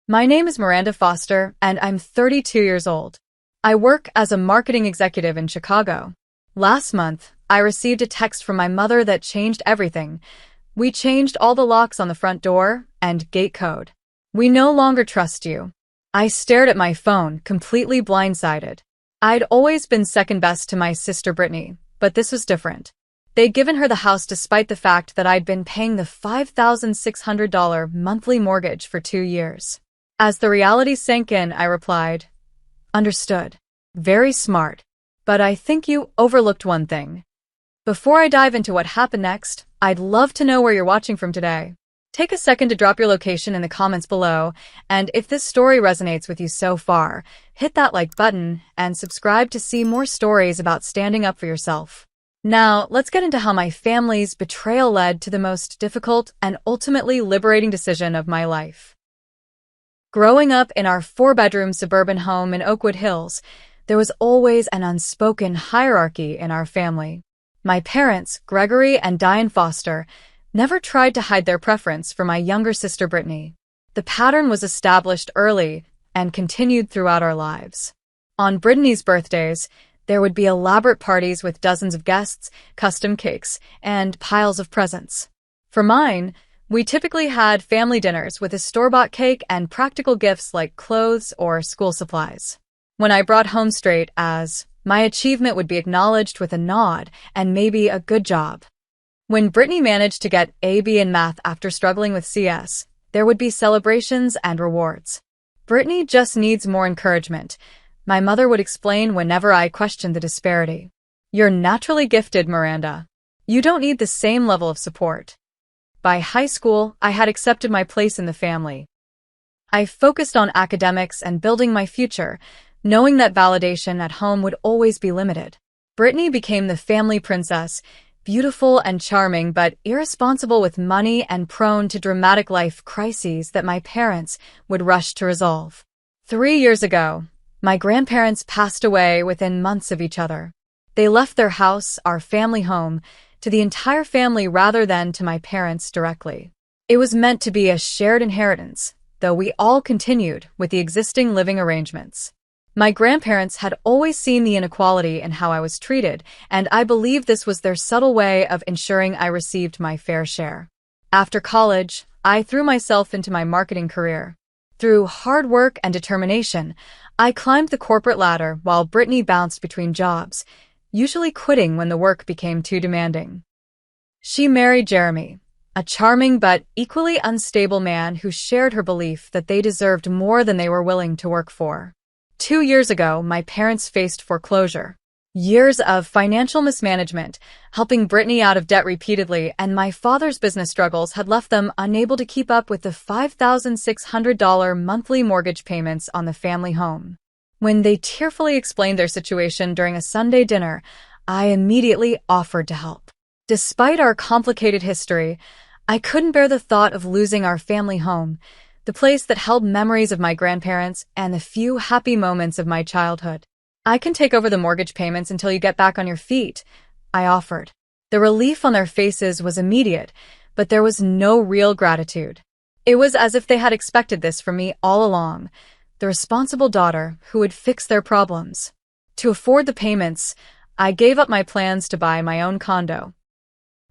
My name is Miranda Foster, and I'm 32 years old. I work as a marketing executive in Chicago. Last month, I received a text from my mother that changed everything. We changed all the locks on the front door and gate code. We no longer trust you. I stared at my phone, completely blindsided. I'd always been second best to my sister Brittany, but this was different. They'd given her the house despite the fact that I'd been paying the $5,600 monthly mortgage for 2 years. As the reality sank in, I replied, "Understood. Very smart. But I think you overlooked one thing." Before I dive into what happened next, I'd love to know where you're watching from today. Take a second to drop your location in the comments below, and if this story resonates with you so far, hit that like button and subscribe to see more stories about standing up for yourself. Now, let's get into how my family's betrayal led to the most difficult and ultimately liberating decision of my life. Growing up in our 4-bedroom suburban home in Oakwood Hills, there was always an unspoken hierarchy in our family. My parents, Gregory and Diane Foster, never tried to hide their preference for my younger sister Brittany. The pattern was established early and continued throughout our lives. On Brittany's birthdays, there would be elaborate parties with dozens of guests, custom cakes, and piles of presents. For mine, we typically had family dinners with a store-bought cake and practical gifts like clothes or school supplies. When I brought home straight A's, my achievement would be acknowledged with a nod and maybe a good job. When Brittany managed to get a B in math after struggling with CS, there would be celebrations and rewards. "Brittany just needs more encouragement," my mother would explain whenever I questioned the disparity. "You're naturally gifted, Miranda. You don't need the same level of support." By high school, I had accepted my place in the family. I focused on academics and building my future, knowing that validation at home would always be limited. Brittany became the family princess, beautiful and charming but irresponsible with money and prone to dramatic life crises that my parents would rush to resolve. 3 years ago, my grandparents passed away within months of each other. They left their house, our family home, to the entire family rather than to my parents directly. It was meant to be a shared inheritance, though we all continued with the existing living arrangements. My grandparents had always seen the inequality in how I was treated, and I believe this was their subtle way of ensuring I received my fair share. After college, I threw myself into my marketing career. Through hard work and determination, I climbed the corporate ladder while Brittany bounced between jobs, usually quitting when the work became too demanding. She married Jeremy, a charming but equally unstable man who shared her belief that they deserved more than they were willing to work for. 2 years ago, my parents faced foreclosure. Years of financial mismanagement, helping Brittany out of debt repeatedly, and my father's business struggles had left them unable to keep up with the $5,600 monthly mortgage payments on the family home. When they tearfully explained their situation during a Sunday dinner, I immediately offered to help. Despite our complicated history, I couldn't bear the thought of losing our family home, the place that held memories of my grandparents and the few happy moments of my childhood. "I can take over the mortgage payments until you get back on your feet," I offered. The relief on their faces was immediate, but there was no real gratitude. It was as if they had expected this from me all along, the responsible daughter who would fix their problems. To afford the payments, I gave up my plans to buy my own condo.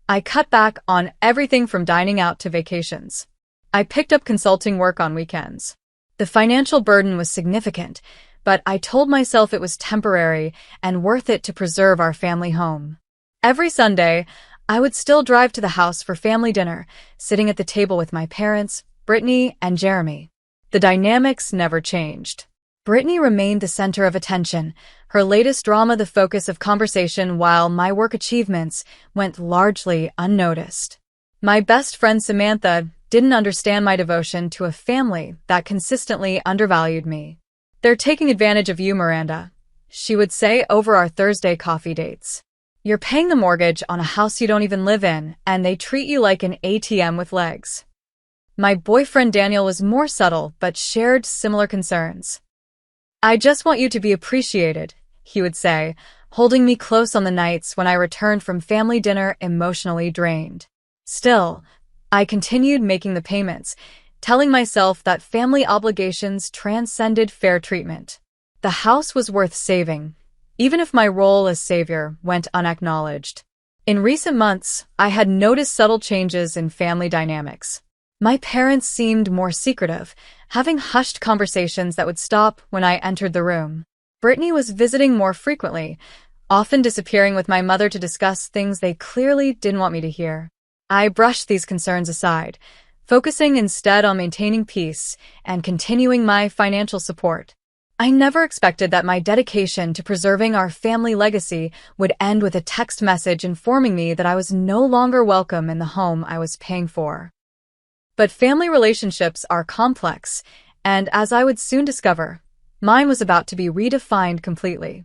I cut back on everything from dining out to vacations. I picked up consulting work on weekends. The financial burden was significant, but I told myself it was temporary and worth it to preserve our family home. Every Sunday, I would still drive to the house for family dinner, sitting at the table with my parents, Brittany, and Jeremy. The dynamics never changed. Brittany remained the center of attention, her latest drama the focus of conversation, while my work achievements went largely unnoticed. My best friend Samantha didn't understand my devotion to a family that consistently undervalued me. "They're taking advantage of you, Miranda," she would say over our Thursday coffee dates. "You're paying the mortgage on a house you don't even live in, and they treat you like an ATM with legs." My boyfriend Daniel was more subtle but shared similar concerns. "I just want you to be appreciated," he would say, holding me close on the nights when I returned from family dinner emotionally drained. Still, I continued making the payments, telling myself that family obligations transcended fair treatment. The house was worth saving, even if my role as savior went unacknowledged. In recent months, I had noticed subtle changes in family dynamics. My parents seemed more secretive, having hushed conversations that would stop when I entered the room. Brittany was visiting more frequently, often disappearing with my mother to discuss things they clearly didn't want me to hear. I brushed these concerns aside, focusing instead on maintaining peace and continuing my financial support. I never expected that my dedication to preserving our family legacy would end with a text message informing me that I was no longer welcome in the home I was paying for. But family relationships are complex, and as I would soon discover, mine was about to be redefined completely.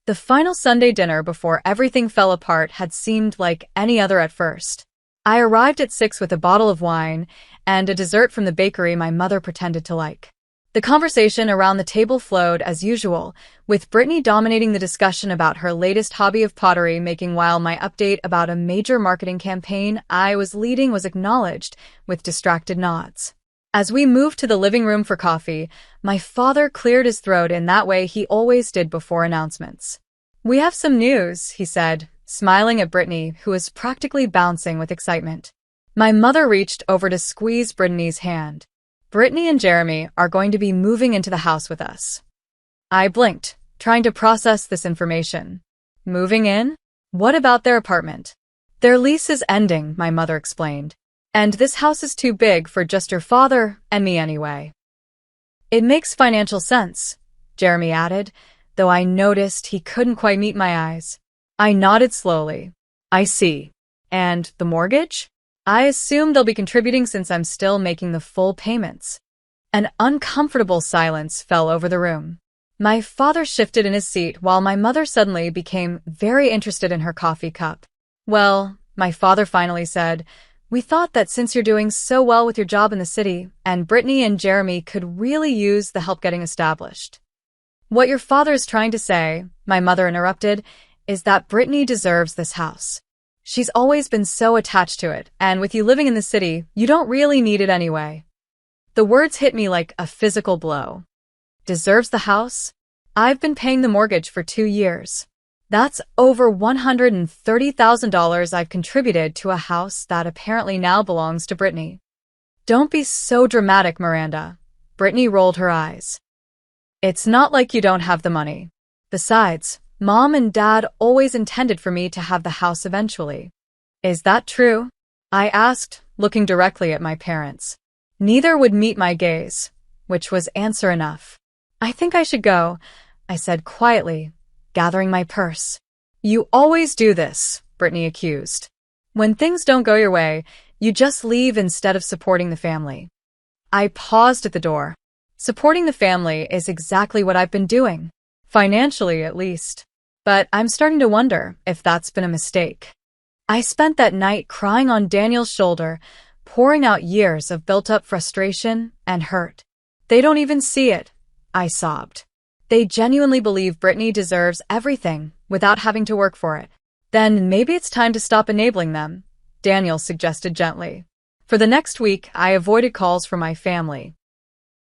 The final Sunday dinner before everything fell apart had seemed like any other at first. I arrived at 6 with a bottle of wine and a dessert from the bakery my mother pretended to like. The conversation around the table flowed as usual, with Brittany dominating the discussion about her latest hobby of pottery making, while my update about a major marketing campaign I was leading was acknowledged with distracted nods. As we moved to the living room for coffee, my father cleared his throat in that way he always did before announcements. "We have some news," he said, smiling at Brittany, who was practically bouncing with excitement. My mother reached over to squeeze Brittany's hand. "Brittany and Jeremy are going to be moving into the house with us." I blinked, trying to process this information. Moving in? What about their apartment? "Their lease is ending," my mother explained. "And this house is too big for just your father and me anyway." "It makes financial sense," Jeremy added, though I noticed he couldn't quite meet my eyes. I nodded slowly. "I see. And the mortgage?" "I assume they'll be contributing since I'm still making the full payments." An uncomfortable silence fell over the room. My father shifted in his seat while my mother suddenly became very interested in her coffee cup. "Well," my father finally said, "we thought that since you're doing so well with your job in the city, and Brittany and Jeremy could really use the help getting established." "What your father is trying to say," my mother interrupted, "is that Brittany deserves this house. She's always been so attached to it, and with you living in the city, you don't really need it anyway." The words hit me like a physical blow. Deserves the house? I've been paying the mortgage for 2 years. That's over $130,000 I've contributed to a house that apparently now belongs to Brittany. "Don't be so dramatic, Miranda." Brittany rolled her eyes. "It's not like you don't have the money. Besides, Mom and Dad always intended for me to have the house eventually." "Is that true?" I asked, looking directly at my parents. Neither would meet my gaze, which was answer enough. "I think I should go," I said quietly, gathering my purse. "You always do this," Brittany accused. "When things don't go your way, you just leave instead of supporting the family." I paused at the door. Supporting the family is exactly what I've been doing. Financially, at least. But I'm starting to wonder if that's been a mistake. I spent that night crying on Daniel's shoulder, pouring out years of built-up frustration and hurt. "They don't even see it," I sobbed. "They genuinely believe Brittany deserves everything without having to work for it." "Then maybe it's time to stop enabling them," Daniel suggested gently. For the next week, I avoided calls from my family.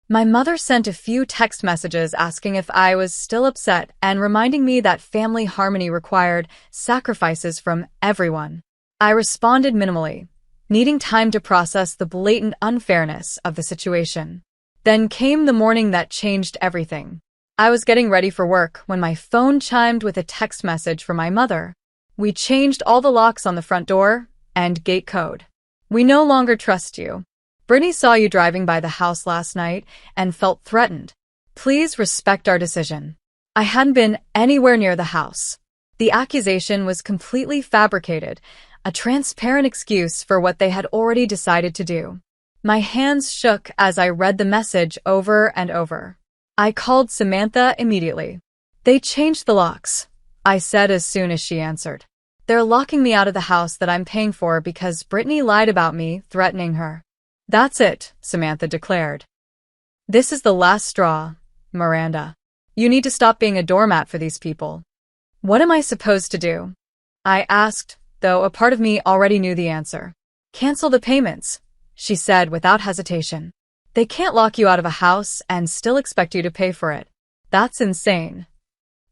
My mother sent a few text messages asking if I was still upset and reminding me that family harmony required sacrifices from everyone. I responded minimally, needing time to process the blatant unfairness of the situation. Then came the morning that changed everything. I was getting ready for work when my phone chimed with a text message from my mother. "We changed all the locks on the front door and gate code. We no longer trust you. Brittany saw you driving by the house last night and felt threatened. Please respect our decision." I hadn't been anywhere near the house. The accusation was completely fabricated, a transparent excuse for what they had already decided to do. My hands shook as I read the message over and over. I called Samantha immediately. "They changed the locks," I said as soon as she answered. "They're locking me out of the house that I'm paying for because Brittany lied about me, threatening her." "That's it," Samantha declared. "This is the last straw, Miranda. You need to stop being a doormat for these people." "What am I supposed to do?" I asked, though a part of me already knew the answer. "Cancel the payments," she said without hesitation. They can't lock you out of a house and still expect you to pay for it. That's insane.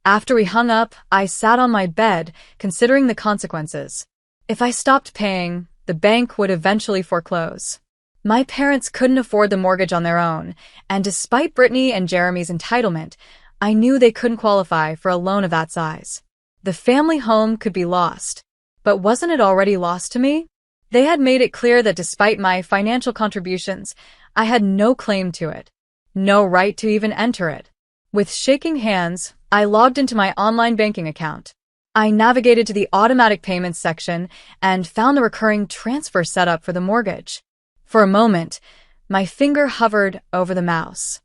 After we hung up, I sat on my bed, considering the consequences. If I stopped paying, the bank would eventually foreclose. My parents couldn't afford the mortgage on their own, and despite Brittany and Jeremy's entitlement, I knew they couldn't qualify for a loan of that size. The family home could be lost. But wasn't it already lost to me? They had made it clear that despite my financial contributions, I had no claim to it. No right to even enter it. With shaking hands, I logged into my online banking account. I navigated to the automatic payments section and found the recurring transfer setup for the mortgage. For a moment, my finger hovered over the mouse.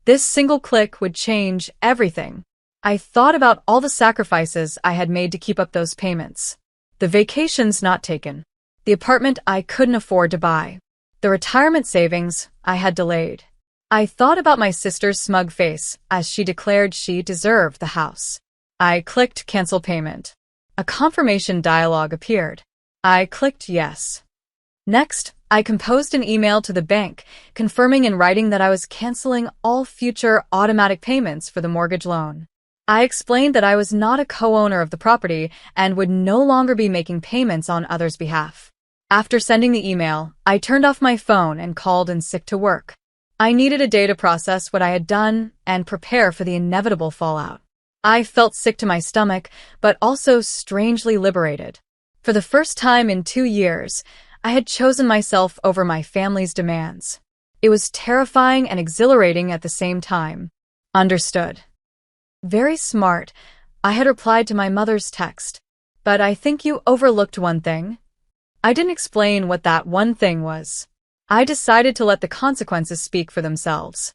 This single click would change everything. I thought about all the sacrifices I had made to keep up those payments. The vacations not taken. The apartment I couldn't afford to buy. The retirement savings I had delayed. I thought about my sister's smug face as she declared she deserved the house. I clicked cancel payment. A confirmation dialog appeared. I clicked yes. Next, I composed an email to the bank, confirming in writing that I was canceling all future automatic payments for the mortgage loan. I explained that I was not a co-owner of the property and would no longer be making payments on others' behalf. After sending the email, I turned off my phone and called in sick to work. I needed a day to process what I had done and prepare for the inevitable fallout. I felt sick to my stomach, but also strangely liberated. For the first time in 2 years, I had chosen myself over my family's demands. It was terrifying and exhilarating at the same time. Understood. Very smart, I had replied to my mother's text. But I think you overlooked one thing. I didn't explain what that one thing was. I decided to let the consequences speak for themselves.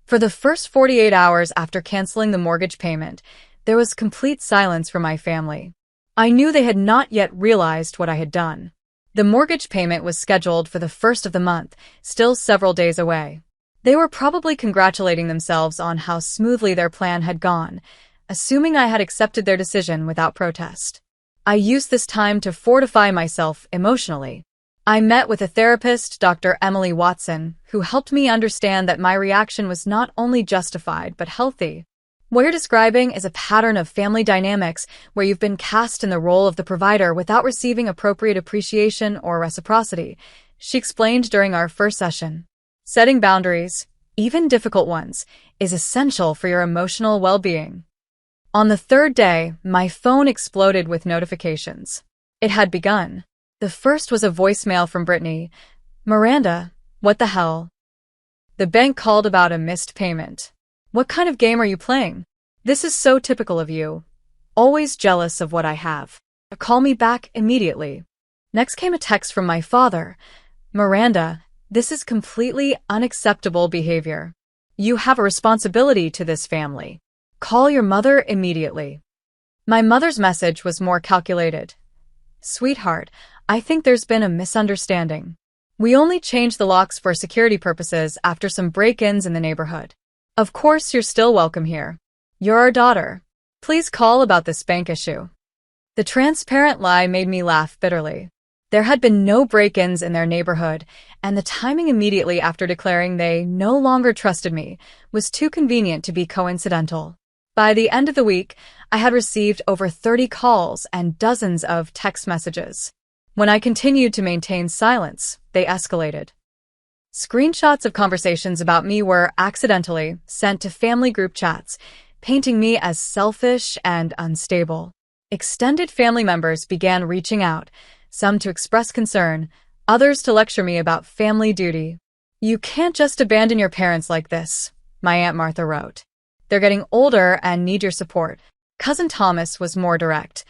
For the first 48 hours after canceling the mortgage payment, there was complete silence from my family. I knew they had not yet realized what I had done. The mortgage payment was scheduled for the first of the month, still several days away. They were probably congratulating themselves on how smoothly their plan had gone, assuming I had accepted their decision without protest. I used this time to fortify myself emotionally. I met with a therapist, Dr. Emily Watson, who helped me understand that my reaction was not only justified but healthy. What you're describing is a pattern of family dynamics where you've been cast in the role of the provider without receiving appropriate appreciation or reciprocity, she explained during our first session. Setting boundaries, even difficult ones, is essential for your emotional well-being. On the third day, my phone exploded with notifications. It had begun. The first was a voicemail from Brittany. "Miranda, what the hell? The bank called about a missed payment. What kind of game are you playing? This is so typical of you. Always jealous of what I have. Call me back immediately." Next came a text from my father. "Miranda, this is completely unacceptable behavior. You have a responsibility to this family. Call your mother immediately." My mother's message was more calculated. "Sweetheart, I think there's been a misunderstanding. We only changed the locks for security purposes after some break-ins in the neighborhood. Of course, you're still welcome here. You're our daughter. Please call about this bank issue." The transparent lie made me laugh bitterly. There had been no break-ins in their neighborhood, and the timing immediately after declaring they no longer trusted me was too convenient to be coincidental. By the end of the week, I had received over 30 calls and dozens of text messages. When I continued to maintain silence, they escalated. Screenshots of conversations about me were accidentally sent to family group chats, painting me as selfish and unstable. Extended family members began reaching out, some to express concern, others to lecture me about family duty. "You can't just abandon your parents like this," my Aunt Martha wrote. "They're getting older and need your support." Cousin Thomas was more direct.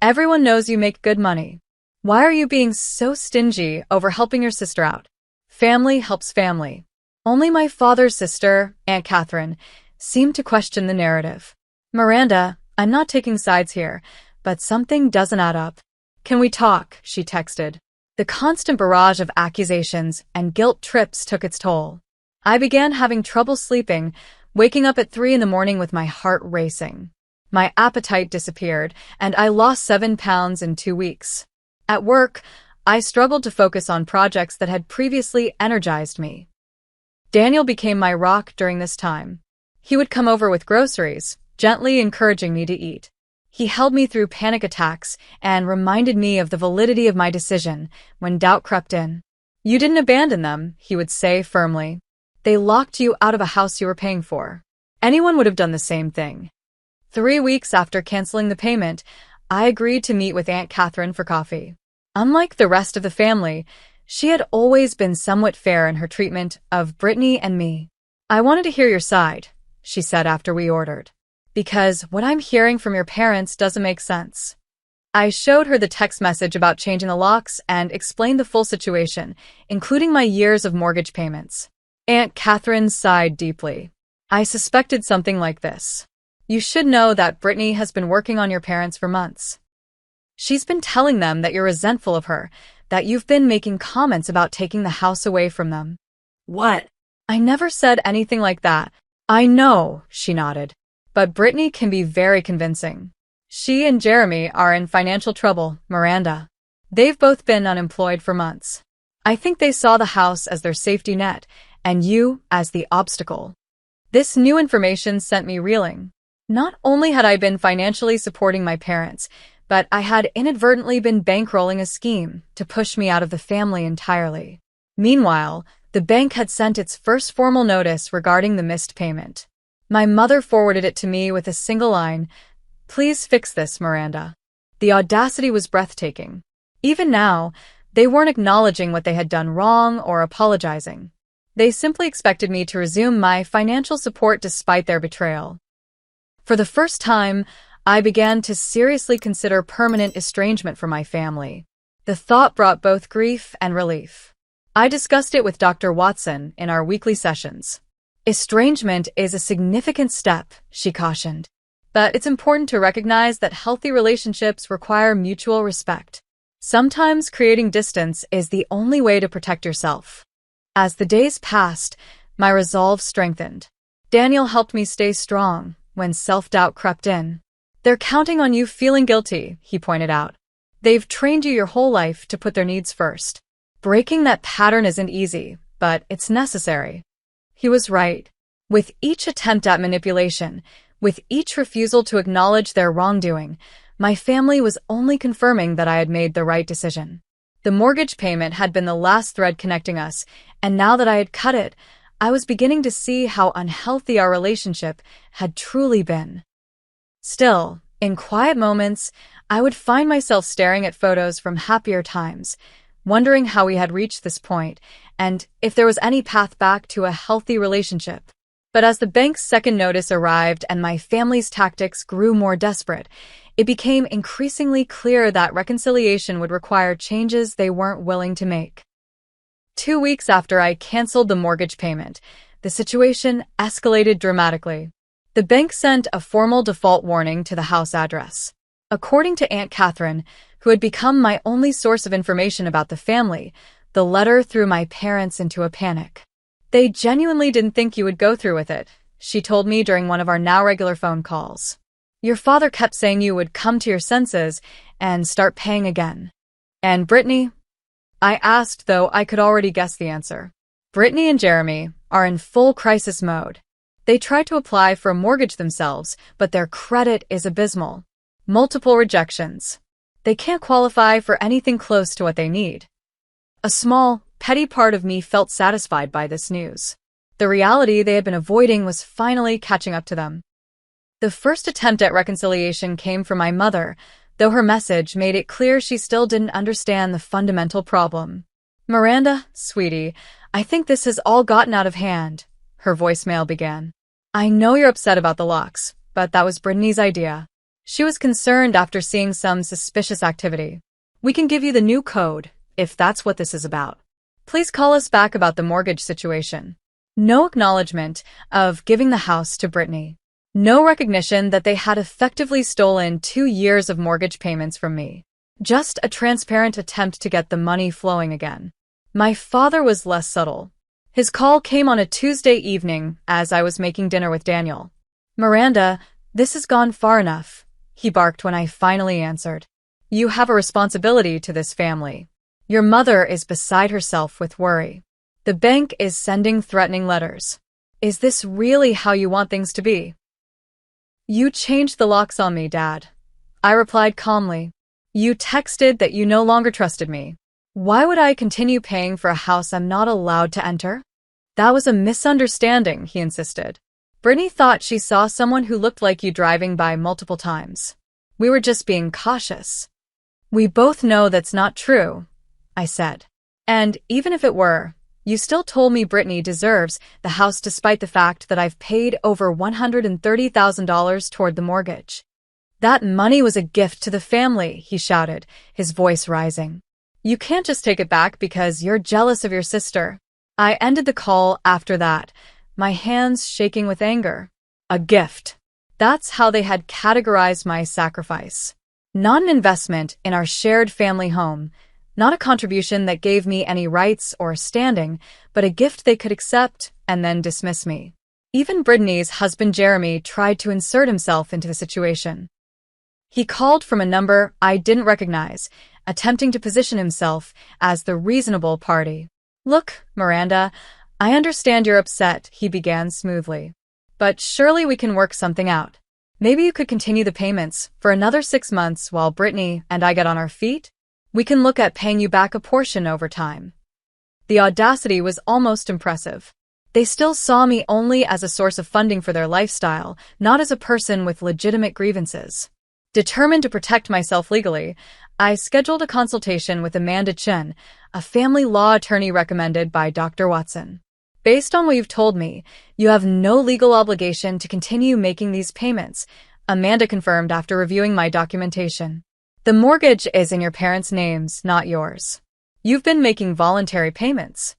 "Everyone knows you make good money. Why are you being so stingy over helping your sister out? Family helps family." Only my father's sister, Aunt Catherine, seemed to question the narrative. "Miranda, I'm not taking sides here, but something doesn't add up. Can we talk?" she texted. The constant barrage of accusations and guilt trips took its toll. I began having trouble sleeping, waking up at 3 in the morning with my heart racing. My appetite disappeared, and I lost 7 pounds in 2 weeks. At work, I struggled to focus on projects that had previously energized me. Daniel became my rock during this time. He would come over with groceries, gently encouraging me to eat. He held me through panic attacks and reminded me of the validity of my decision when doubt crept in. "You didn't abandon them," he would say firmly. "They locked you out of a house you were paying for. Anyone would have done the same thing." 3 weeks after canceling the payment, I agreed to meet with Aunt Catherine for coffee. Unlike the rest of the family, she had always been somewhat fair in her treatment of Brittany and me. "I wanted to hear your side," she said after we ordered, "because what I'm hearing from your parents doesn't make sense." I showed her the text message about changing the locks and explained the full situation, including my years of mortgage payments. Aunt Catherine sighed deeply. "I suspected something like this. You should know that Brittany has been working on your parents for months. She's been telling them that you're resentful of her, that you've been making comments about taking the house away from them." "What?" "I never said anything like that." "I know," she nodded. "But Brittany can be very convincing. She and Jeremy are in financial trouble, Miranda. They've both been unemployed for months. I think they saw the house as their safety net, and you as the obstacle." This new information sent me reeling. Not only had I been financially supporting my parents, but I had inadvertently been bankrolling a scheme to push me out of the family entirely. Meanwhile, the bank had sent its first formal notice regarding the missed payment. My mother forwarded it to me with a single line, "Please fix this, Miranda." The audacity was breathtaking. Even now, they weren't acknowledging what they had done wrong or apologizing. They simply expected me to resume my financial support despite their betrayal. For the first time, I began to seriously consider permanent estrangement from my family. The thought brought both grief and relief. I discussed it with Dr. Watson in our weekly sessions. "Estrangement is a significant step," she cautioned. "But it's important to recognize that healthy relationships require mutual respect. Sometimes creating distance is the only way to protect yourself." As the days passed, my resolve strengthened. Daniel helped me stay strong when self-doubt crept in. "They're counting on you feeling guilty," he pointed out. "They've trained you your whole life to put their needs first. Breaking that pattern isn't easy, but it's necessary." He was right. With each attempt at manipulation, with each refusal to acknowledge their wrongdoing, my family was only confirming that I had made the right decision. The mortgage payment had been the last thread connecting us, and now that I had cut it, I was beginning to see how unhealthy our relationship had truly been. Still, in quiet moments, I would find myself staring at photos from happier times, wondering how we had reached this point, and if there was any path back to a healthy relationship. But as the bank's second notice arrived and my family's tactics grew more desperate, it became increasingly clear that reconciliation would require changes they weren't willing to make. 2 weeks after I canceled the mortgage payment, the situation escalated dramatically. The bank sent a formal default warning to the house address. According to Aunt Catherine, who had become my only source of information about the family, the letter threw my parents into a panic. "They genuinely didn't think you would go through with it," she told me during one of our now regular phone calls. "Your father kept saying you would come to your senses and start paying again." "And Brittany?" I asked, though I could already guess the answer. "Brittany and Jeremy are in full crisis mode. They tried to apply for a mortgage themselves, but their credit is abysmal. Multiple rejections. They can't qualify for anything close to what they need." A small, petty part of me felt satisfied by this news. The reality they had been avoiding was finally catching up to them. The first attempt at reconciliation came from my mother, though her message made it clear she still didn't understand the fundamental problem. "Miranda, sweetie, I think this has all gotten out of hand," her voicemail began. "I know you're upset about the locks, but that was Brittany's idea. She was concerned after seeing some suspicious activity. We can give you the new code, if that's what this is about. Please call us back about the mortgage situation." No acknowledgement of giving the house to Brittany. No recognition that they had effectively stolen 2 years of mortgage payments from me. Just a transparent attempt to get the money flowing again. My father was less subtle. His call came on a Tuesday evening as I was making dinner with Daniel. "Miranda, this has gone far enough," he barked when I finally answered. "You have a responsibility to this family. Your mother is beside herself with worry. The bank is sending threatening letters. Is this really how you want things to be? You changed the locks on me, Dad. I replied calmly. You texted that you no longer trusted me. Why would I continue paying for a house I'm not allowed to enter? That was a misunderstanding, he insisted. Brittany thought she saw someone who looked like you driving by multiple times. We were just being cautious. We both know that's not true, I said. And even if it were, you still told me Brittany deserves the house despite the fact that I've paid over $130,000 toward the mortgage. That money was a gift to the family, he shouted, his voice rising. You can't just take it back because you're jealous of your sister. I ended the call after that, my hands shaking with anger. A gift. That's how they had categorized my sacrifice. Not an investment in our shared family home, not a contribution that gave me any rights or standing, but a gift they could accept and then dismiss me. Even Brittany's husband Jeremy tried to insert himself into the situation. He called from a number I didn't recognize, attempting to position himself as the reasonable party. Look, Miranda, I understand you're upset, he began smoothly. But surely we can work something out. Maybe you could continue the payments for another 6 months while Brittany and I get on our feet? We can look at paying you back a portion over time. The audacity was almost impressive. They still saw me only as a source of funding for their lifestyle, not as a person with legitimate grievances. Determined to protect myself legally, I scheduled a consultation with Amanda Chen, a family law attorney recommended by Dr. Watson. Based on what you've told me, you have no legal obligation to continue making these payments, Amanda confirmed after reviewing my documentation. The mortgage is in your parents' names, not yours. You've been making voluntary payments.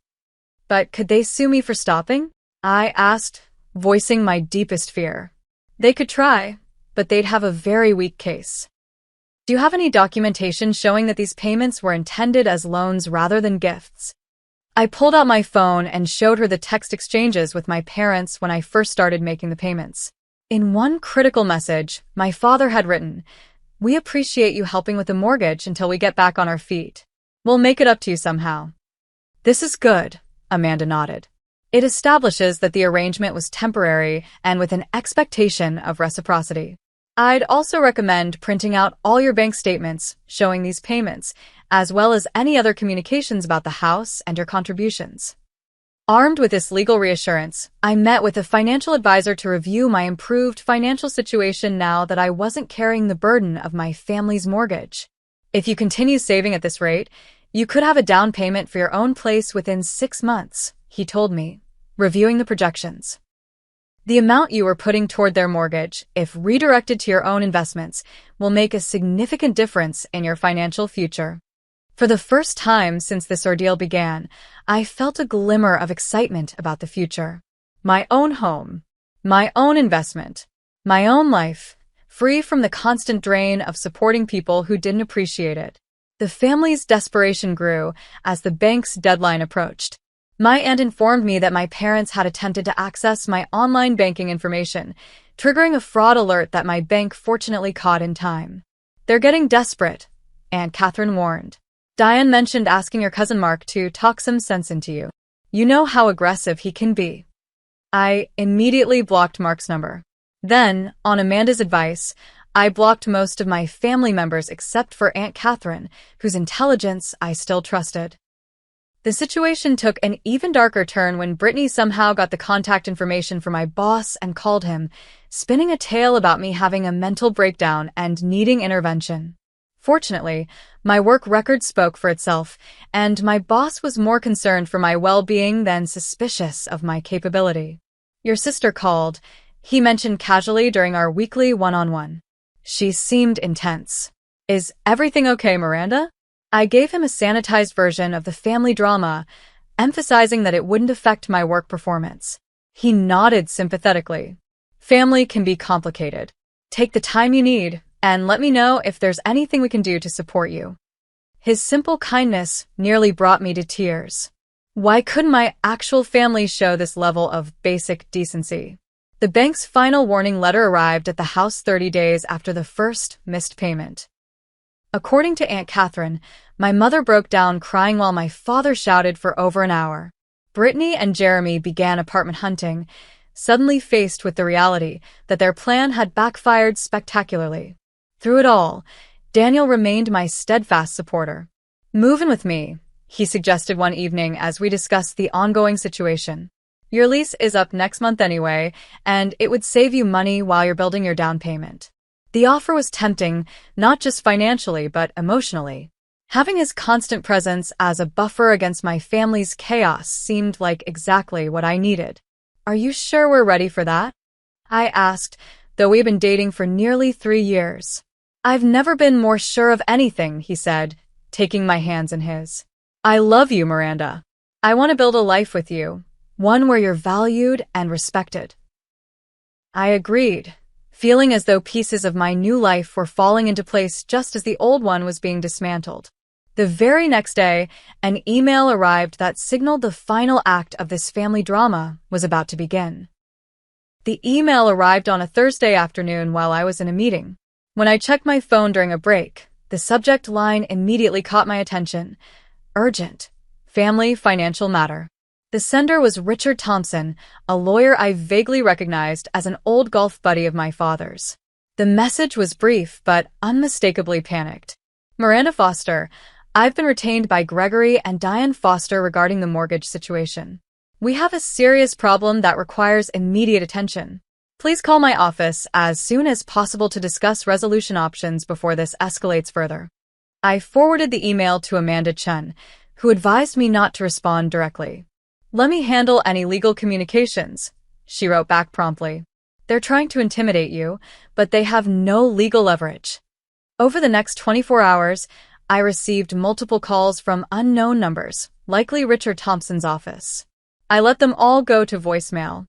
But could they sue me for stopping? I asked, voicing my deepest fear. They could try, but they'd have a very weak case. Do you have any documentation showing that these payments were intended as loans rather than gifts? I pulled out my phone and showed her the text exchanges with my parents when I first started making the payments. In one critical message, my father had written, "We appreciate you helping with the mortgage until we get back on our feet. We'll make it up to you somehow." This is good, Amanda nodded. It establishes that the arrangement was temporary and with an expectation of reciprocity. I'd also recommend printing out all your bank statements showing these payments, as well as any other communications about the house and your contributions. Armed with this legal reassurance, I met with a financial advisor to review my improved financial situation now that I wasn't carrying the burden of my family's mortgage. If you continue saving at this rate, you could have a down payment for your own place within 6 months, he told me, reviewing the projections. The amount you are putting toward their mortgage, if redirected to your own investments, will make a significant difference in your financial future. For the first time since this ordeal began, I felt a glimmer of excitement about the future. My own home, my own investment, my own life, free from the constant drain of supporting people who didn't appreciate it. The family's desperation grew as the bank's deadline approached. My aunt informed me that my parents had attempted to access my online banking information, triggering a fraud alert that my bank fortunately caught in time. They're getting desperate, Aunt Catherine warned. Diane mentioned asking your cousin Mark to talk some sense into you. You know how aggressive he can be. I immediately blocked Mark's number. Then, on Amanda's advice, I blocked most of my family members except for Aunt Catherine, whose intelligence I still trusted. The situation took an even darker turn when Brittany somehow got the contact information for my boss and called him, spinning a tale about me having a mental breakdown and needing intervention. Fortunately, my work record spoke for itself, and my boss was more concerned for my well-being than suspicious of my capability. Your sister called, he mentioned casually during our weekly one-on-one. She seemed intense. Is everything okay, Miranda? I gave him a sanitized version of the family drama, emphasizing that it wouldn't affect my work performance. He nodded sympathetically. Family can be complicated. Take the time you need, and let me know if there's anything we can do to support you. His simple kindness nearly brought me to tears. Why couldn't my actual family show this level of basic decency? The bank's final warning letter arrived at the house 30 days after the first missed payment. According to Aunt Catherine, My mother broke down crying while my father shouted for over an hour. Brittany and Jeremy began apartment hunting, suddenly faced with the reality that their plan had backfired spectacularly. Through it all, Daniel remained my steadfast supporter. "Move in with me," he suggested one evening as we discussed the ongoing situation. "Your lease is up next month anyway, and it would save you money while you're building your down payment." The offer was tempting, not just financially but emotionally. Having his constant presence as a buffer against my family's chaos seemed like exactly what I needed. "Are you sure we're ready for that?" I asked, though we've been dating for nearly 3 years. "I've never been more sure of anything," he said, taking my hands in his. "I love you, Miranda. I want to build a life with you, one where you're valued and respected." I agreed, feeling as though pieces of my new life were falling into place just as the old one was being dismantled. The very next day, an email arrived that signaled the final act of this family drama was about to begin. The email arrived on a Thursday afternoon while I was in a meeting. When I checked my phone during a break, the subject line immediately caught my attention. Urgent. Family financial matter. The sender was Richard Thompson, a lawyer I vaguely recognized as an old golf buddy of my father's. The message was brief but unmistakably panicked. "Miranda Foster, I've been retained by Gregory and Diane Foster regarding the mortgage situation. We have a serious problem that requires immediate attention. Please call my office as soon as possible to discuss resolution options before this escalates further." I forwarded the email to Amanda Chen, who advised me not to respond directly. "Let me handle any legal communications," she wrote back promptly. "They're trying to intimidate you, but they have no legal leverage." Over the next 24 hours, I received multiple calls from unknown numbers, likely Richard Thompson's office. I let them all go to voicemail.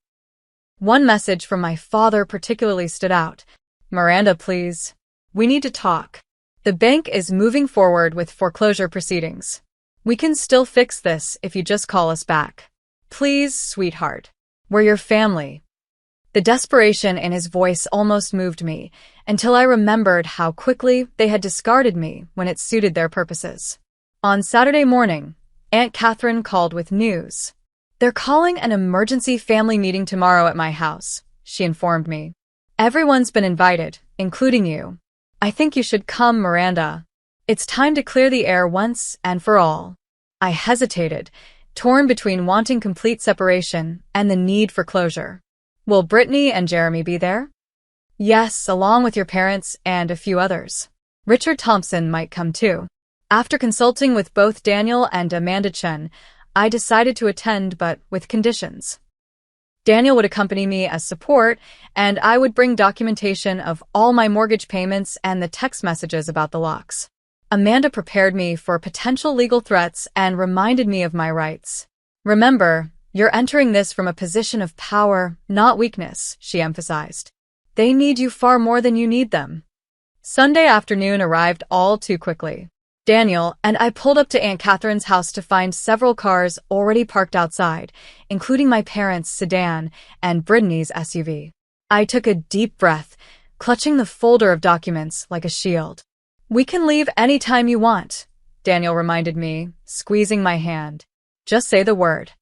One message from my father particularly stood out. "Miranda, please. We need to talk. The bank is moving forward with foreclosure proceedings. We can still fix this if you just call us back. Please, sweetheart. We're your family." The desperation in his voice almost moved me, until I remembered how quickly they had discarded me when it suited their purposes. On Saturday morning, Aunt Catherine called with news. "They're calling an emergency family meeting tomorrow at my house," she informed me. "Everyone's been invited, including you. I think you should come, Miranda. It's time to clear the air once and for all." I hesitated, torn between wanting complete separation and the need for closure. "Will Brittany and Jeremy be there?" "Yes, along with your parents and a few others. Richard Thompson might come too." After consulting with both Daniel and Amanda Chen, I decided to attend, but with conditions. Daniel would accompany me as support, and I would bring documentation of all my mortgage payments and the text messages about the locks. Amanda prepared me for potential legal threats and reminded me of my rights. "Remember, you're entering this from a position of power, not weakness," she emphasized. "They need you far more than you need them." Sunday afternoon arrived all too quickly. Daniel and I pulled up to Aunt Catherine's house to find several cars already parked outside, including my parents' sedan and Brittany's SUV. I took a deep breath, clutching the folder of documents like a shield. "We can leave any time you want," Daniel reminded me, squeezing my hand. "Just say the word."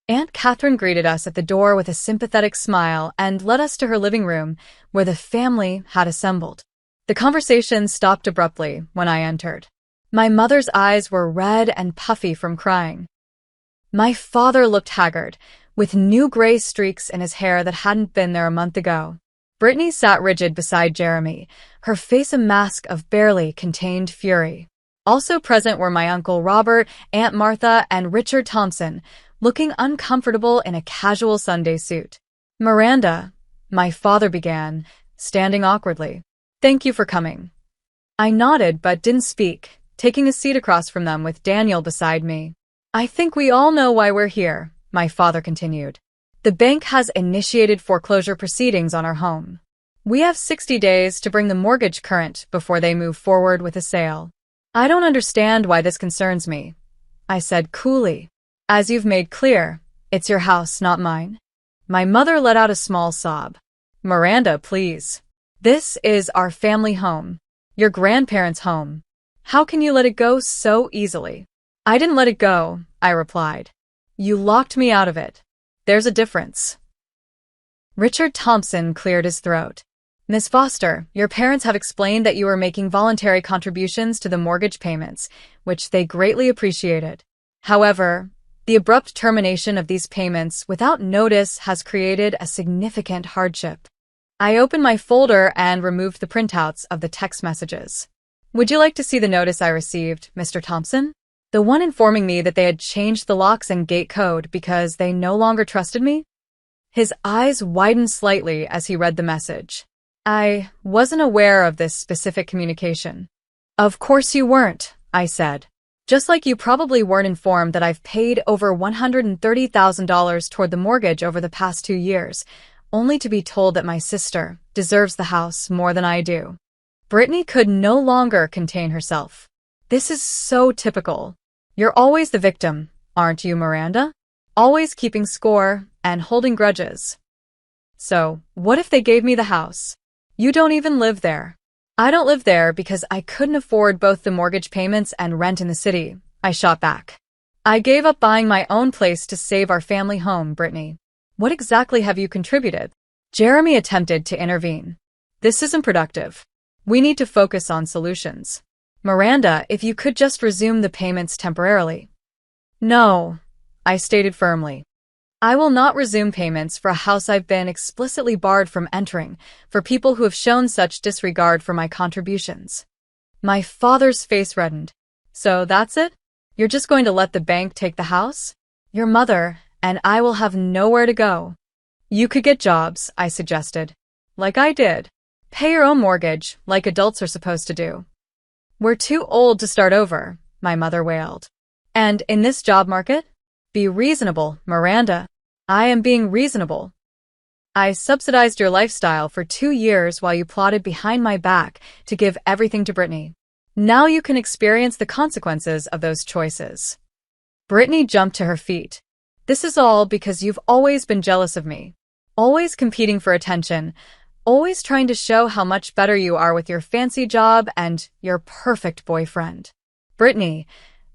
Aunt Catherine greeted us at the door with a sympathetic smile and led us to her living room, where the family had assembled. The conversation stopped abruptly when I entered. My mother's eyes were red and puffy from crying. My father looked haggard, with new gray streaks in his hair that hadn't been there a month ago. Brittany sat rigid beside Jeremy, her face a mask of barely contained fury. Also present were my Uncle Robert, Aunt Martha, and Richard Thompson, looking uncomfortable in a casual Sunday suit. "Miranda," my father began, standing awkwardly. "Thank you for coming." I nodded but didn't speak, taking a seat across from them with Daniel beside me. "I think we all know why we're here," my father continued. "The bank has initiated foreclosure proceedings on our home. We have 60 days to bring the mortgage current before they move forward with a sale." "I don't understand why this concerns me," I said coolly. "As you've made clear, it's your house, not mine." My mother let out a small sob. "Miranda, please. This is our family home. Your grandparents' home. How can you let it go so easily? I didn't let it go, I replied. You locked me out of it. There's a difference. Richard Thompson cleared his throat. Miss Foster, your parents have explained that you are making voluntary contributions to the mortgage payments, which they greatly appreciated. However, the abrupt termination of these payments without notice has created a significant hardship. I opened my folder and removed the printouts of the text messages. Would you like to see the notice I received, Mr. Thompson? The one informing me that they had changed the locks and gate code because they no longer trusted me? His eyes widened slightly as he read the message. I wasn't aware of this specific communication. Of course you weren't, I said. Just like you probably weren't informed that I've paid over $130,000 toward the mortgage over the past 2 years, only to be told that my sister deserves the house more than I do. Brittany could no longer contain herself. This is so typical. You're always the victim, aren't you, Miranda? Always keeping score and holding grudges. So, what if they gave me the house? You don't even live there. I don't live there because I couldn't afford both the mortgage payments and rent in the city, I shot back. I gave up buying my own place to save our family home, Brittany. What exactly have you contributed? Jeremy attempted to intervene. This isn't productive. We need to focus on solutions. Miranda, if you could just resume the payments temporarily. No, I stated firmly. I will not resume payments for a house I've been explicitly barred from entering for people who have shown such disregard for my contributions. My father's face reddened. So that's it? You're just going to let the bank take the house? Your mother and I will have nowhere to go. You could get jobs, I suggested. Like I did. Pay your own mortgage, like adults are supposed to do. We're too old to start over, my mother wailed. And in this job market? Be reasonable, Miranda. I am being reasonable. I subsidized your lifestyle for 2 years while you plotted behind my back to give everything to Brittany. Now you can experience the consequences of those choices. Brittany jumped to her feet. This is all because you've always been jealous of me. Always competing for attention. Always trying to show how much better you are with your fancy job and your perfect boyfriend. Brittany,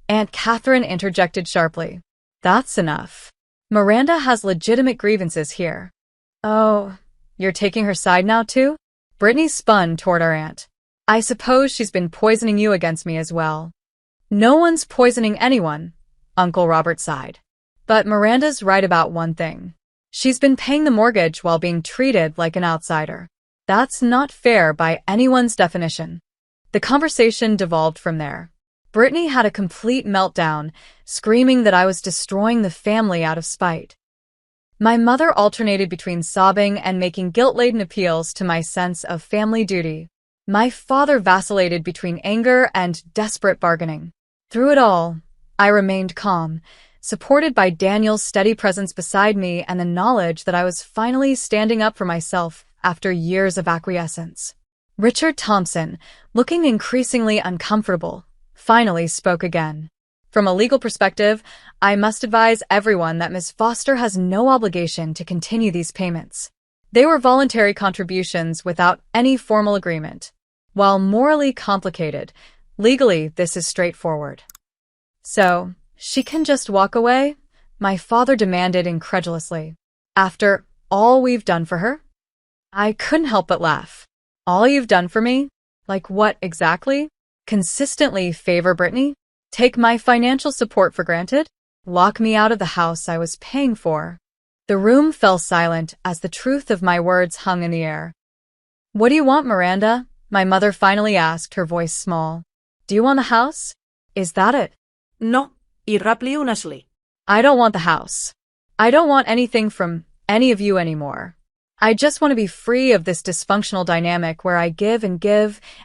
Aunt Catherine interjected sharply. That's enough. Miranda has legitimate grievances here. Oh, you're taking her side now too? Brittany spun toward our aunt. I suppose she's been poisoning you against me as well. No one's poisoning anyone, Uncle Robert sighed. But Miranda's right about one thing. She's been paying the mortgage while being treated like an outsider. That's not fair by anyone's definition. The conversation devolved from there. Brittany had a complete meltdown, screaming that I was destroying the family out of spite. My mother alternated between sobbing and making guilt-laden appeals to my sense of family duty. My father vacillated between anger and desperate bargaining. Through it all, I remained calm, supported by Daniel's steady presence beside me and the knowledge that I was finally standing up for myself after years of acquiescence. Richard Thompson, looking increasingly uncomfortable, finally spoke again. From a legal perspective, I must advise everyone that Ms. Foster has no obligation to continue these payments. They were voluntary contributions without any formal agreement. While morally complicated, legally this is straightforward. So, she can just walk away? My father demanded incredulously. After all we've done for her? I couldn't help but laugh. All you've done for me? Like what exactly? Consistently favor Brittany? Take my financial support for granted? Lock me out of the house I was paying for? The room fell silent as the truth of my words hung in the air. What do you want, Miranda? My mother finally asked, her voice small. Do you want the house? Is that it? No, irraplionasli. I don't want the house. I don't want anything from any of you anymore. I just want to be free of this dysfunctional dynamic where I give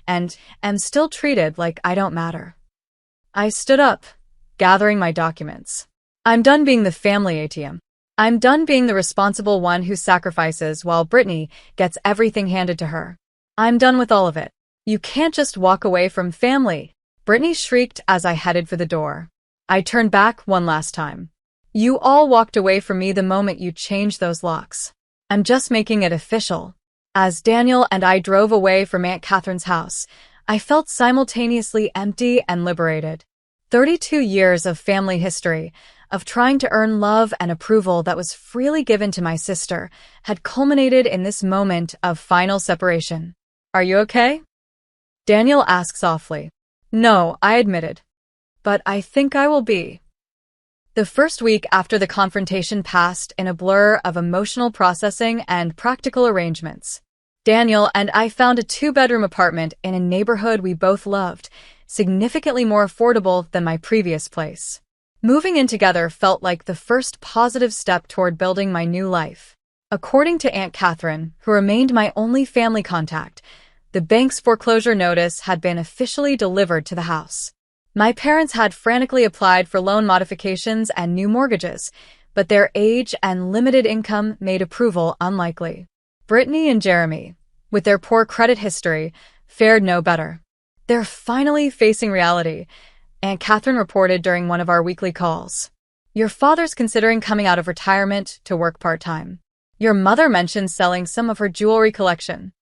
and am still treated like I don't matter. I stood up, gathering my documents. I'm done being the family ATM. I'm done being the responsible one who sacrifices while Brittany gets everything handed to her. I'm done with all of it. You can't just walk away from family, Brittany shrieked as I headed for the door. I turned back one last time. You all walked away from me the moment you changed those locks. I'm just making it official. As Daniel and I drove away from Aunt Catherine's house, I felt simultaneously empty and liberated. 32 years of family history, of trying to earn love and approval that was freely given to my sister, had culminated in this moment of final separation. "Are you okay?" Daniel asked softly. "No," I admitted. "But I think I will be." The first week after the confrontation passed in a blur of emotional processing and practical arrangements. Daniel and I found a two-bedroom apartment in a neighborhood we both loved, significantly more affordable than my previous place. Moving in together felt like the first positive step toward building my new life. According to Aunt Catherine, who remained my only family contact, the bank's foreclosure notice had been officially delivered to the house. My parents had frantically applied for loan modifications and new mortgages, but their age and limited income made approval unlikely. Brittany and Jeremy, with their poor credit history, fared no better. "They're finally facing reality," Aunt Catherine reported during one of our weekly calls. "Your father's considering coming out of retirement to work part-time. Your mother mentioned selling some of her jewelry collection."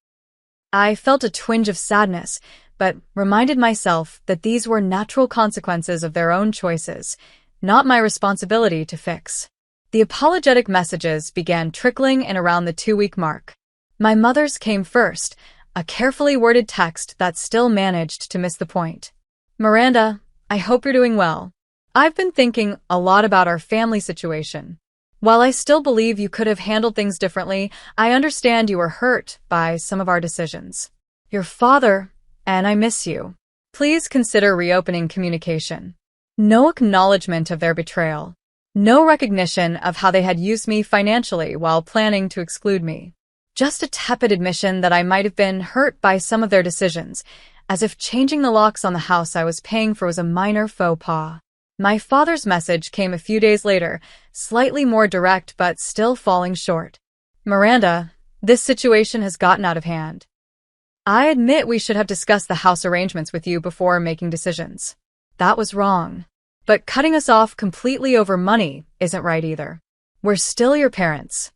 I felt a twinge of sadness, but reminded myself that these were natural consequences of their own choices, not my responsibility to fix. The apologetic messages began trickling in around the 2-week mark. My mother's came first, a carefully worded text that still managed to miss the point. "Miranda, I hope you're doing well. I've been thinking a lot about our family situation. While I still believe you could have handled things differently, I understand you were hurt by some of our decisions. Your father, and I miss you. Please consider reopening communication." No acknowledgement of their betrayal. No recognition of how they had used me financially while planning to exclude me. Just a tepid admission that I might have been hurt by some of their decisions, as if changing the locks on the house I was paying for was a minor faux pas. My father's message came a few days later, slightly more direct but still falling short. "Miranda, this situation has gotten out of hand. I admit we should have discussed the house arrangements with you before making decisions. That was wrong. But cutting us off completely over money isn't right either. We're still your parents."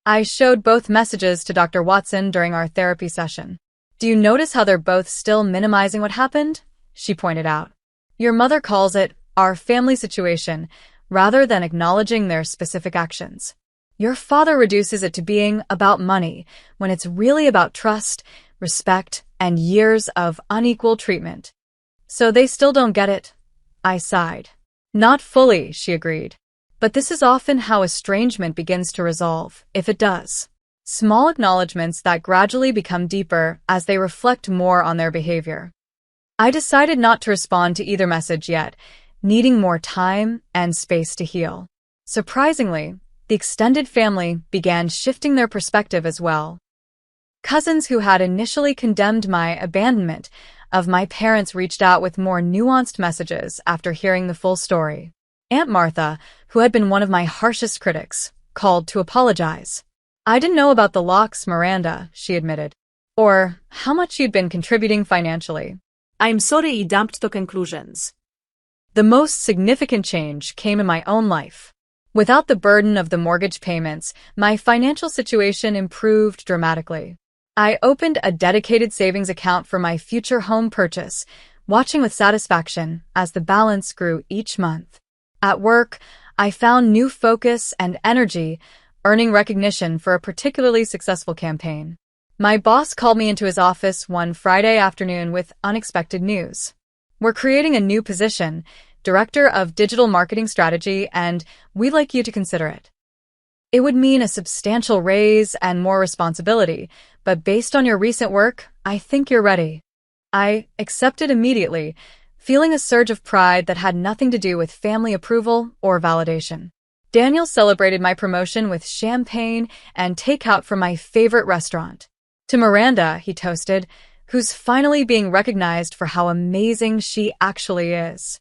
I showed both messages to Dr. Watson during our therapy session. "Do you notice how they're both still minimizing what happened?" she pointed out. "Your mother calls it our family situation, rather than acknowledging their specific actions. Your father reduces it to being about money, when it's really about trust, respect, and years of unequal treatment. So they still don't get it." I sighed. "Not fully," she agreed. "But this is often how estrangement begins to resolve, if it does. Small acknowledgments that gradually become deeper as they reflect more on their behavior." I decided not to respond to either message yet, needing more time and space to heal. Surprisingly, the extended family began shifting their perspective as well. Cousins who had initially condemned my abandonment of my parents reached out with more nuanced messages after hearing the full story. Aunt Martha, who had been one of my harshest critics, called to apologize. "I didn't know about the locks, Miranda," she admitted, "or how much you'd been contributing financially." "I'm sorry I dumped the conclusions." The most significant change came in my own life. Without the burden of the mortgage payments, my financial situation improved dramatically. I opened a dedicated savings account for my future home purchase, watching with satisfaction as the balance grew each month. At work, I found new focus and energy, earning recognition for a particularly successful campaign. My boss called me into his office one Friday afternoon with unexpected news. "We're creating a new position, Director of Digital Marketing Strategy, and we'd like you to consider it. It would mean a substantial raise and more responsibility, but based on your recent work, I think you're ready." I accepted immediately, feeling a surge of pride that had nothing to do with family approval or validation. Daniel celebrated my promotion with champagne and takeout from my favorite restaurant. "To Miranda," he toasted, "who's finally being recognized for how amazing she actually is."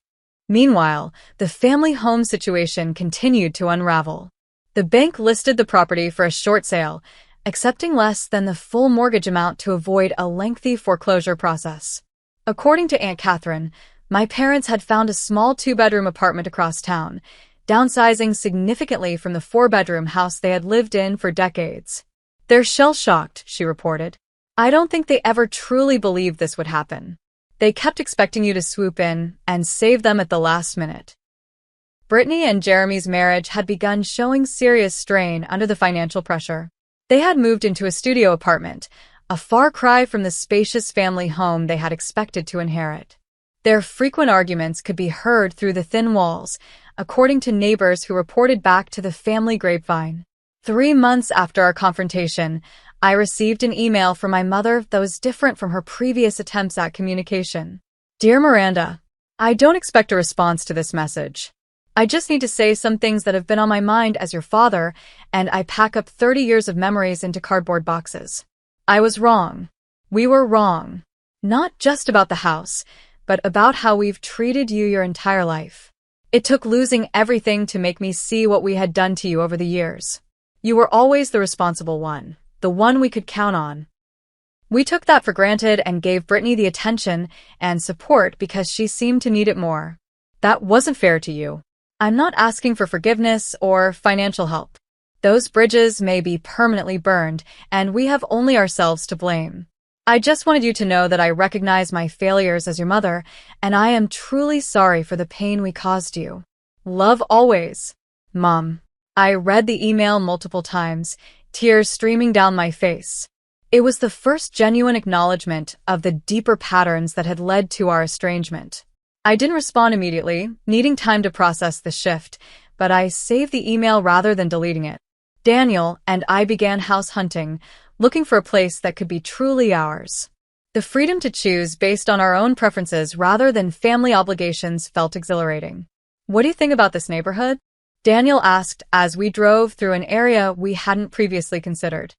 Meanwhile, the family home situation continued to unravel. The bank listed the property for a short sale, accepting less than the full mortgage amount to avoid a lengthy foreclosure process. According to Aunt Catherine, my parents had found a small 2-bedroom apartment across town, downsizing significantly from the 4-bedroom house they had lived in for decades. "They're shell-shocked," she reported. "I don't think they ever truly believed this would happen. They kept expecting you to swoop in and save them at the last minute. Brittany and Jeremy's marriage had begun showing serious strain under the financial pressure. They had moved into a studio apartment, a far cry from the spacious family home they had expected to inherit. Their frequent arguments could be heard through the thin walls, according to neighbors who reported back to the family grapevine. 3 months after our confrontation, I received an email from my mother that was different from her previous attempts at communication. Dear Miranda, I don't expect a response to this message. I just need to say some things that have been on my mind as your father, and I pack up 30 years of memories into cardboard boxes. I was wrong. We were wrong. Not just about the house, but about how we've treated you your entire life. It took losing everything to make me see what we had done to you over the years. You were always the responsible one, the one we could count on. We took that for granted and gave Brittany the attention and support because she seemed to need it more. That wasn't fair to you. I'm not asking for forgiveness or financial help. Those bridges may be permanently burned, and we have only ourselves to blame. I just wanted you to know that I recognize my failures as your mother, and I am truly sorry for the pain we caused you. Love always. Mom. I read the email multiple times, tears streaming down my face. It was the first genuine acknowledgement of the deeper patterns that had led to our estrangement. I didn't respond immediately, needing time to process the shift, but I saved the email rather than deleting it. Daniel and I began house hunting, looking for a place that could be truly ours. The freedom to choose based on our own preferences rather than family obligations felt exhilarating. What do you think about this neighborhood? Daniel asked as we drove through an area we hadn't previously considered.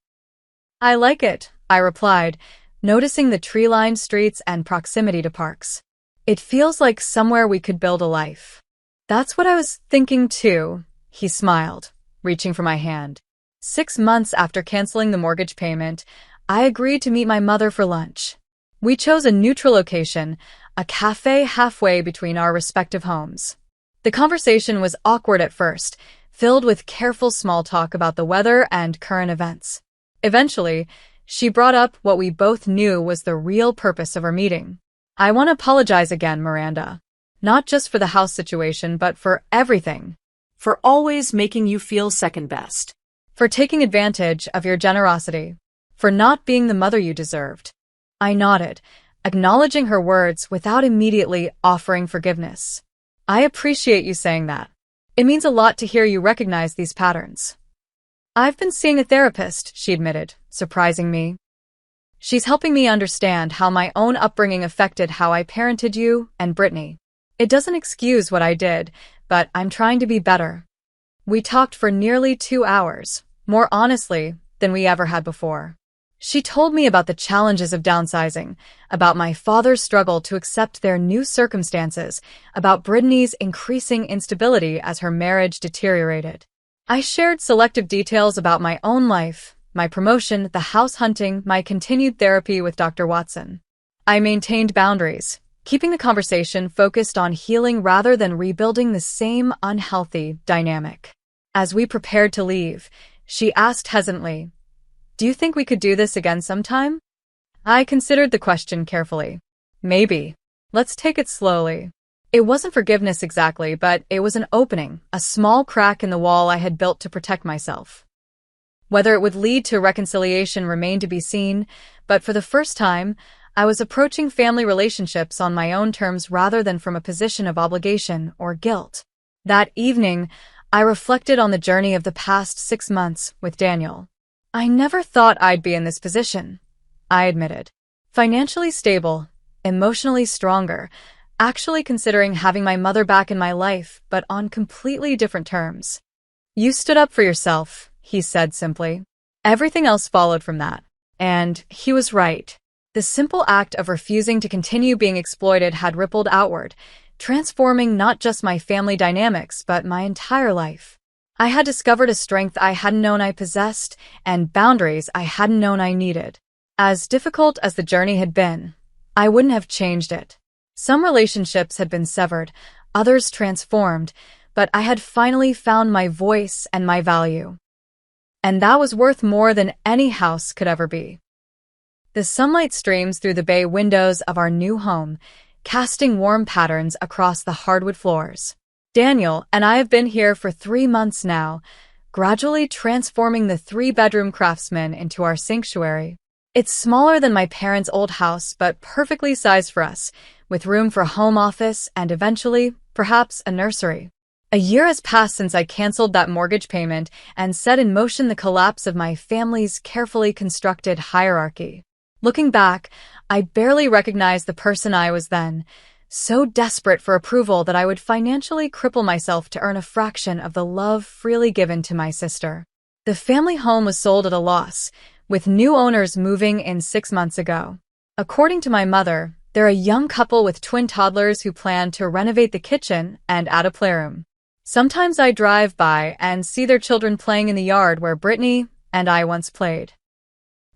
I like it, I replied, noticing the tree-lined streets and proximity to parks. It feels like somewhere we could build a life. That's what I was thinking too, he smiled, reaching for my hand. 6 months after canceling the mortgage payment, I agreed to meet my mother for lunch. We chose a neutral location, a cafe halfway between our respective homes. The conversation was awkward at first, filled with careful small talk about the weather and current events. Eventually, she brought up what we both knew was the real purpose of our meeting. I want to apologize again, Miranda. Not just for the house situation, but for everything. For always making you feel second best. For taking advantage of your generosity. For not being the mother you deserved. I nodded, acknowledging her words without immediately offering forgiveness. I appreciate you saying that. It means a lot to hear you recognize these patterns. I've been seeing a therapist, she admitted, surprising me. She's helping me understand how my own upbringing affected how I parented you and Brittany. It doesn't excuse what I did, but I'm trying to be better. We talked for nearly 2 hours, more honestly than we ever had before. She told me about the challenges of downsizing, about my father's struggle to accept their new circumstances, about Brittany's increasing instability as her marriage deteriorated. I shared selective details about my own life, my promotion, the house hunting, my continued therapy with Dr. Watson. I maintained boundaries, keeping the conversation focused on healing rather than rebuilding the same unhealthy dynamic. As we prepared to leave, she asked hesitantly, "Do you think we could do this again sometime?" I considered the question carefully. Maybe. Let's take it slowly. It wasn't forgiveness exactly, but it was an opening, a small crack in the wall I had built to protect myself. Whether it would lead to reconciliation remained to be seen, but for the first time, I was approaching family relationships on my own terms rather than from a position of obligation or guilt. That evening, I reflected on the journey of the past 6 months with Daniel. I never thought I'd be in this position, I admitted. Financially stable, emotionally stronger, actually considering having my mother back in my life, but on completely different terms. You stood up for yourself, he said simply. Everything else followed from that. And he was right. The simple act of refusing to continue being exploited had rippled outward, transforming not just my family dynamics, but my entire life. I had discovered a strength I hadn't known I possessed, and boundaries I hadn't known I needed. As difficult as the journey had been, I wouldn't have changed it. Some relationships had been severed, others transformed, but I had finally found my voice and my value. And that was worth more than any house could ever be. The sunlight streams through the bay windows of our new home, casting warm patterns across the hardwood floors. Daniel and I have been here for 3 months now, gradually transforming the three-bedroom craftsman into our sanctuary. It's smaller than my parents' old house, but perfectly sized for us, with room for a home office and eventually, perhaps, a nursery. A year has passed since I canceled that mortgage payment and set in motion the collapse of my family's carefully constructed hierarchy. Looking back, I barely recognized the person I was then, so desperate for approval that I would financially cripple myself to earn a fraction of the love freely given to my sister. The family home was sold at a loss, with new owners moving in 6 months ago. According to my mother, they're a young couple with twin toddlers who plan to renovate the kitchen and add a playroom. Sometimes I drive by and see their children playing in the yard where Brittany and I once played.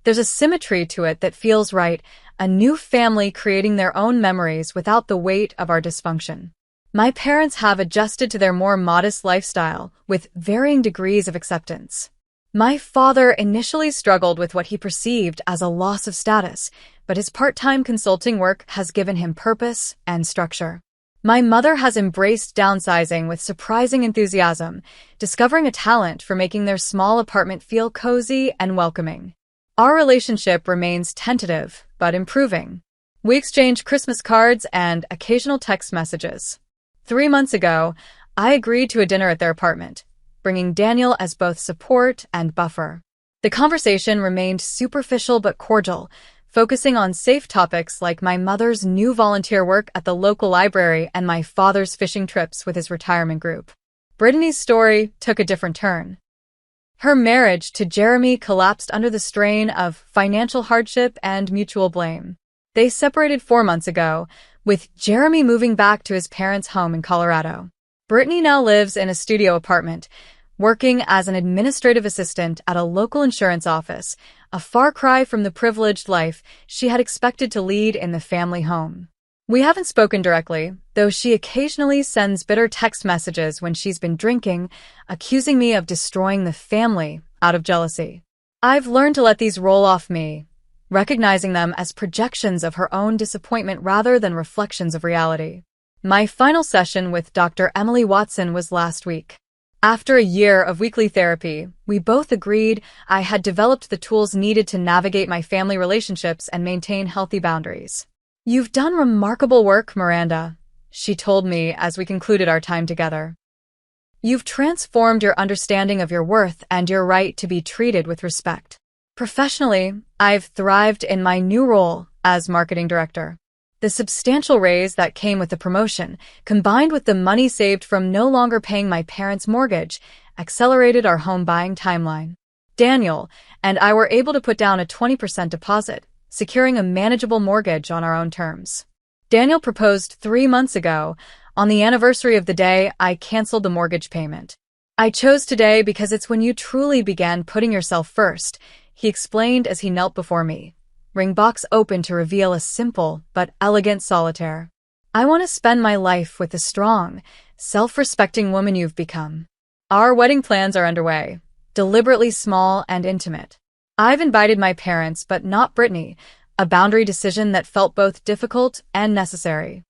There's a symmetry to it that feels right, a new family creating their own memories without the weight of our dysfunction. My parents have adjusted to their more modest lifestyle with varying degrees of acceptance. My father initially struggled with what he perceived as a loss of status, but his part-time consulting work has given him purpose and structure. My mother has embraced downsizing with surprising enthusiasm, discovering a talent for making their small apartment feel cozy and welcoming. Our relationship remains tentative, but improving. We exchange Christmas cards and occasional text messages. 3 months ago, I agreed to a dinner at their apartment, bringing Daniel as both support and buffer. The conversation remained superficial but cordial, focusing on safe topics like my mother's new volunteer work at the local library and my father's fishing trips with his retirement group. Brittany's story took a different turn. Her marriage to Jeremy collapsed under the strain of financial hardship and mutual blame. They separated 4 months ago, with Jeremy moving back to his parents' home in Colorado. Brittany now lives in a studio apartment, working as an administrative assistant at a local insurance office, a far cry from the privileged life she had expected to lead in the family home. We haven't spoken directly, though she occasionally sends bitter text messages when she's been drinking, accusing me of destroying the family out of jealousy. I've learned to let these roll off me, recognizing them as projections of her own disappointment rather than reflections of reality. My final session with Dr. Emily Watson was last week. After a year of weekly therapy, we both agreed I had developed the tools needed to navigate my family relationships and maintain healthy boundaries. "You've done remarkable work, Miranda," she told me as we concluded our time together. "You've transformed your understanding of your worth and your right to be treated with respect." Professionally, I've thrived in my new role as marketing director. The substantial raise that came with the promotion, combined with the money saved from no longer paying my parents' mortgage, accelerated our home buying timeline. Daniel and I were able to put down a 20% deposit, securing a manageable mortgage on our own terms. Daniel proposed 3 months ago. On the anniversary of the day, I canceled the mortgage payment. "I chose today because it's when you truly began putting yourself first," he explained as he knelt before me, ring box open to reveal a simple but elegant solitaire. "I want to spend my life with the strong, self-respecting woman you've become." Our wedding plans are underway, deliberately small and intimate. I've invited my parents, but not Brittany, a boundary decision that felt both difficult and necessary.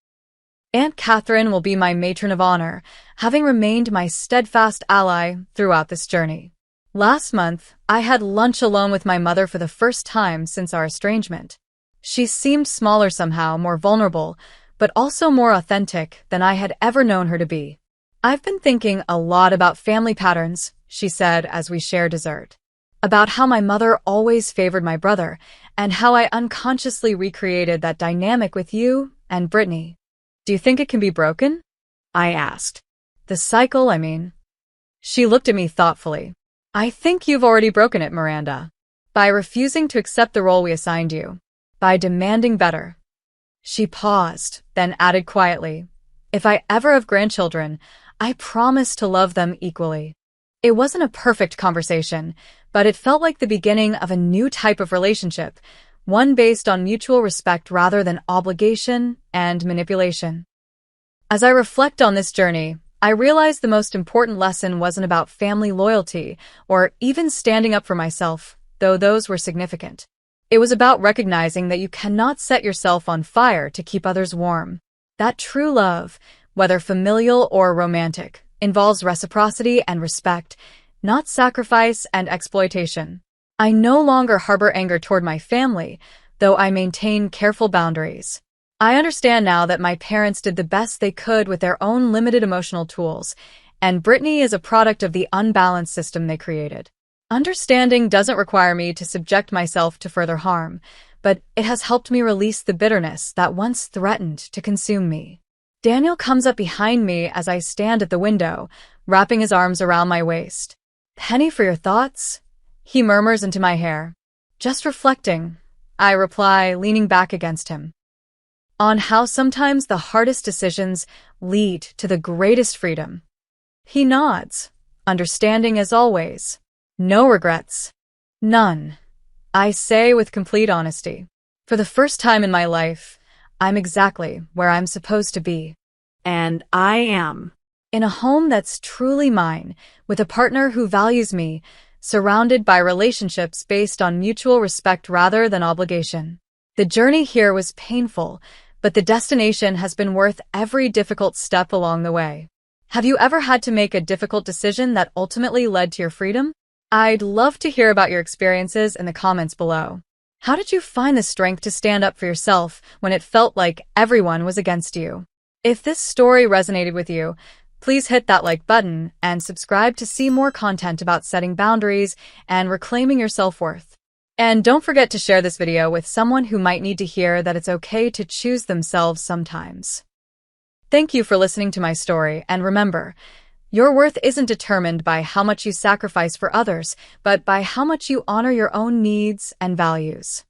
Aunt Catherine will be my matron of honor, having remained my steadfast ally throughout this journey. Last month, I had lunch alone with my mother for the first time since our estrangement. She seemed smaller somehow, more vulnerable, but also more authentic than I had ever known her to be. "I've been thinking a lot about family patterns," she said as we shared dessert. "About how my mother always favored my brother, and how I unconsciously recreated that dynamic with you and Brittany. Do you think it can be broken?" I asked. "The cycle, I mean." She looked at me thoughtfully. "I think you've already broken it, Miranda. By refusing to accept the role we assigned you. By demanding better." She paused, then added quietly, "If I ever have grandchildren, I promise to love them equally." It wasn't a perfect conversation, but it felt like the beginning of a new type of relationship, one based on mutual respect rather than obligation and manipulation. As I reflect on this journey, I realized the most important lesson wasn't about family loyalty or even standing up for myself, though those were significant. It was about recognizing that you cannot set yourself on fire to keep others warm. That true love, whether familial or romantic, involves reciprocity and respect, not sacrifice and exploitation. I no longer harbor anger toward my family, though I maintain careful boundaries. I understand now that my parents did the best they could with their own limited emotional tools, and Brittany is a product of the unbalanced system they created. Understanding doesn't require me to subject myself to further harm, but it has helped me release the bitterness that once threatened to consume me. Daniel comes up behind me as I stand at the window, wrapping his arms around my waist. "Penny for your thoughts?" he murmurs into my hair. "Just reflecting," I reply, leaning back against him. "On how sometimes the hardest decisions lead to the greatest freedom." He nods, understanding as always. "No regrets." "None," I say with complete honesty. For the first time in my life, I'm exactly where I'm supposed to be. And I am. In a home that's truly mine, with a partner who values me, surrounded by relationships based on mutual respect rather than obligation. The journey here was painful, but the destination has been worth every difficult step along the way. Have you ever had to make a difficult decision that ultimately led to your freedom? I'd love to hear about your experiences in the comments below. How did you find the strength to stand up for yourself when it felt like everyone was against you? If this story resonated with you, please hit that like button and subscribe to see more content about setting boundaries and reclaiming your self-worth. And don't forget to share this video with someone who might need to hear that it's okay to choose themselves sometimes. Thank you for listening to my story, and remember, your worth isn't determined by how much you sacrifice for others, but by how much you honor your own needs and values.